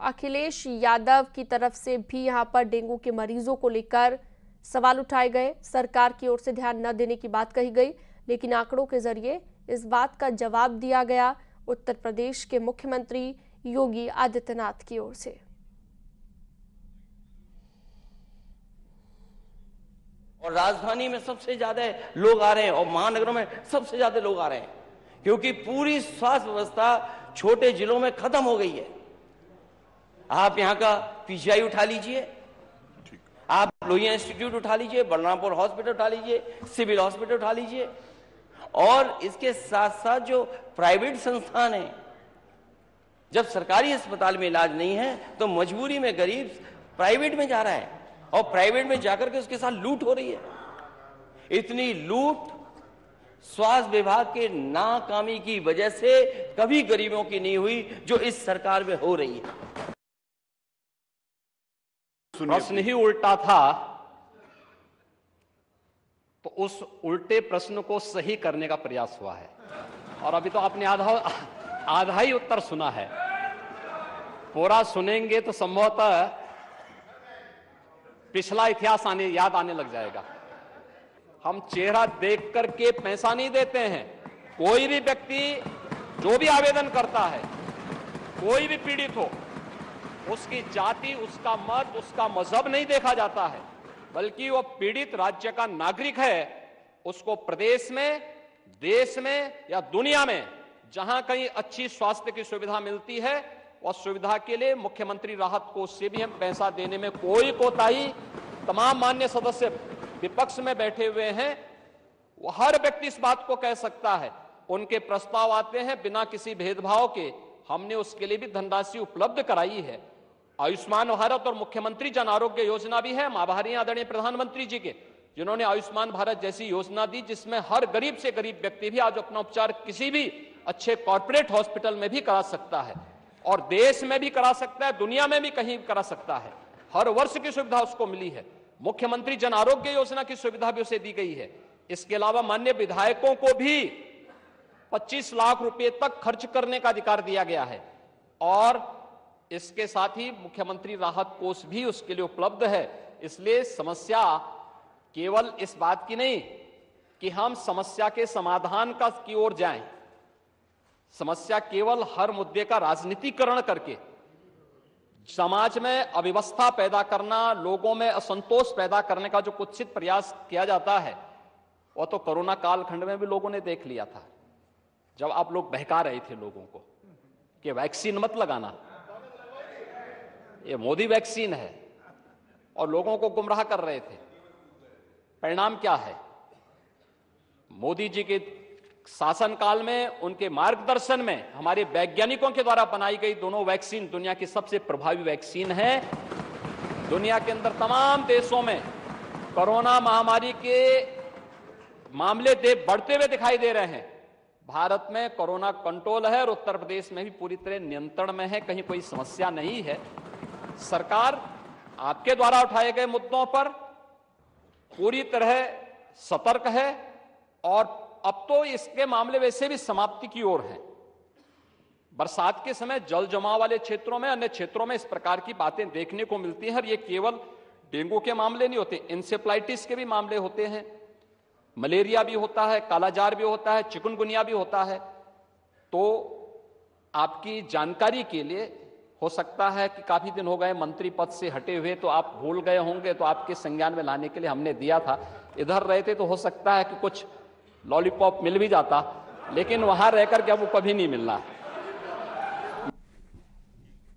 अखिलेश यादव की तरफ से भी यहां पर डेंगू के मरीजों को लेकर सवाल उठाए गए। सरकार की ओर से ध्यान न देने की बात कही गई, लेकिन आंकड़ों के जरिए इस बात का जवाब दिया गया उत्तर प्रदेश के मुख्यमंत्री योगी आदित्यनाथ की ओर से। और राजधानी में सबसे ज्यादा लोग आ रहे हैं और महानगरों में सबसे ज्यादा लोग आ रहे हैं, क्योंकि पूरी स्वास्थ्य व्यवस्था छोटे जिलों में खत्म हो गई है। आप यहां का पीजीआई उठा लीजिए, आप लोहिया इंस्टीट्यूट उठा लीजिए, बलरामपुर हॉस्पिटल उठा लीजिए, सिविल हॉस्पिटल उठा लीजिए, और इसके साथ साथ जो प्राइवेट संस्थान है, जब सरकारी अस्पताल में इलाज नहीं है तो मजबूरी में गरीब प्राइवेट में जा रहा है और प्राइवेट में जाकर के उसके साथ लूट हो रही है। इतनी लूट स्वास्थ्य विभाग के नाकामी की वजह से कभी गरीबों की नहीं हुई जो इस सरकार में हो रही है। प्रश्न ही उल्टा था, तो उस उल्टे प्रश्न को सही करने का प्रयास हुआ है। और अभी तो आपने आधा ही उत्तर सुना है, पूरा सुनेंगे तो संभवतः पिछला इतिहास याद आने लग जाएगा। हम चेहरा देख करके पैसा नहीं देते हैं। कोई भी व्यक्ति जो भी आवेदन करता है, कोई भी पीड़ित हो, उसकी जाति, उसका मत, उसका मजहब नहीं देखा जाता है, बल्कि वो पीड़ित राज्य का नागरिक है। उसको प्रदेश में, देश में या दुनिया में जहां कहीं अच्छी स्वास्थ्य की सुविधा मिलती है, और सुविधा के लिए मुख्यमंत्री राहत कोष से भी हम पैसा देने में कोई कोताही, तमाम मान्य सदस्य विपक्ष में बैठे हुए हैं, वो हर व्यक्ति इस बात को कह सकता है। उनके प्रस्ताव आते हैं बिना किसी भेदभाव के, हमने उसके लिए भी धनराशि उपलब्ध कराई है। आयुष्मान भारत और मुख्यमंत्री जन आरोग्य योजना भी है, आभारी आदरणीय प्रधानमंत्री जी के, जिन्होंने आयुष्मान भारत जैसी योजना दी, जिसमें हर गरीब से गरीब व्यक्ति भी आज अपना उपचार किसी भी अच्छे कॉर्पोरेट हॉस्पिटल में भी करा सकता है, और देश में भी करा सकता है, दुनिया में भी कहीं करा सकता है। हर वर्ष की सुविधा उसको मिली है। मुख्यमंत्री जन आरोग्य योजना की सुविधा भी उसे दी गई है। इसके अलावा माननीय विधायकों को भी 25 लाख रुपए तक खर्च करने का अधिकार दिया गया है, और इसके साथ ही मुख्यमंत्री राहत कोष भी उसके लिए उपलब्ध है। इसलिए समस्या केवल इस बात की नहीं कि हम समस्या के समाधान की ओर जाएं, समस्या केवल हर मुद्दे का राजनीतिकरण करके समाज में अव्यवस्था पैदा करना, लोगों में असंतोष पैदा करने का जो कुत्सित प्रयास किया जाता है, वो तो कोरोना कालखंड में भी लोगों ने देख लिया था, जब आप लोग बहका रहे थे लोगों को कि वैक्सीन मत लगाना, ये मोदी वैक्सीन है, और लोगों को गुमराह कर रहे थे। परिणाम क्या है? मोदी जी के शासनकाल में, उनके मार्गदर्शन में हमारे वैज्ञानिकों के द्वारा बनाई गई दोनों वैक्सीन दुनिया की सबसे प्रभावी वैक्सीन है। दुनिया के अंदर तमाम देशों में कोरोना महामारी के मामले बढ़ते हुए दिखाई दे रहे हैं। भारत में कोरोना कंट्रोल है और उत्तर प्रदेश में भी पूरी तरह नियंत्रण में है, कहीं कोई समस्या नहीं है। सरकार आपके द्वारा उठाए गए मुद्दों पर पूरी तरह सतर्क है, और अब तो इसके मामले वैसे भी समाप्ति की ओर है। बरसात के समय जल जमाव वाले क्षेत्रों में, अन्य क्षेत्रों में इस प्रकार की बातें देखने को मिलती हैं। और ये केवल डेंगू के मामले नहीं होते, इंसेफ्लाइटिस के भी मामले होते हैं, मलेरिया भी होता है, कालाजार भी होता है, चिकनगुनिया भी होता है। तो आपकी जानकारी के लिए, हो सकता है कि काफी दिन हो गए मंत्री पद से हटे हुए, तो आप भूल गए होंगे, तो आपके संज्ञान में लाने के लिए हमने दिया था। इधर रहते तो हो सकता है कि कुछ लॉलीपॉप मिल भी जाता, लेकिन वहां रहकर के अब वो कभी नहीं मिलना है।